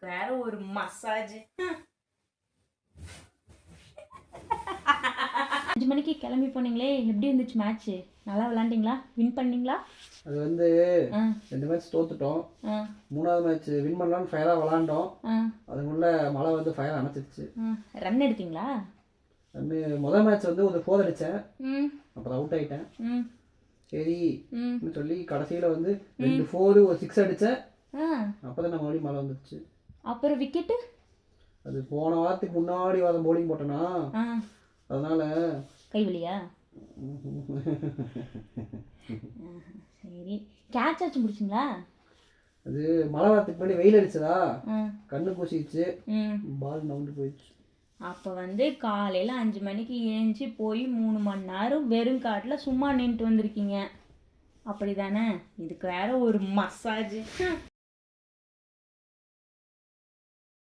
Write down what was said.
இதுக்கு வேற ஒரு மசாஜ். 5 மணிக்கு கிளம்பி போனீங்களே, எப்படி இருந்துச்சு மேட்ச்சு? நல்லா விளாண்டிங்களா? வின் பண்ணீங்களா? அது வந்து 2 மேட்ச் தோத்துட்டோம். 3வது மேட்ச் வின் பண்ணலாம்னு ஃபயராக விளாண்டோம். அதுக்குள்ள மழை வந்து ஃபயர் அணைச்சிருச்சு. ரன் எடுத்தீங்களா? முதல் மேட்ச் வந்து ஒரு 4 அடித்தேன். அப்புறம் அவுட் ஆகிட்டேன். சரி சொல்லி கடைசியில் வந்து 2 4 ஒரு 6 அடித்தேன். அப்போ தான் நம்ம மறுபடியும் மழை வந்துருச்சு. அப்புறம் விக்கெட்டு அது போன வாரத்துக்கு முன்னாடி வாரம் போலிங் போட்டேனா, அதனால கைவலியா? சரி, கேட்ச் ஆச்சு முடிச்சிங்களா? அது மழை வரத்துக்கு முன்னாடி வெயில் அடிச்சதா, கண்ணு கூசிடுச்சு, பால் நவுண்டு போயிடுச்சு. அப்போ வந்து காலையில் 5 மணிக்கு ஏஞ்சி போய் 3 மணி நேரம் வெறும் காட்டில் சும்மா நின்றுட்டு வந்திருக்கீங்க, அப்படி தானே? இதுக்கு வேற ஒரு மசாஜ்.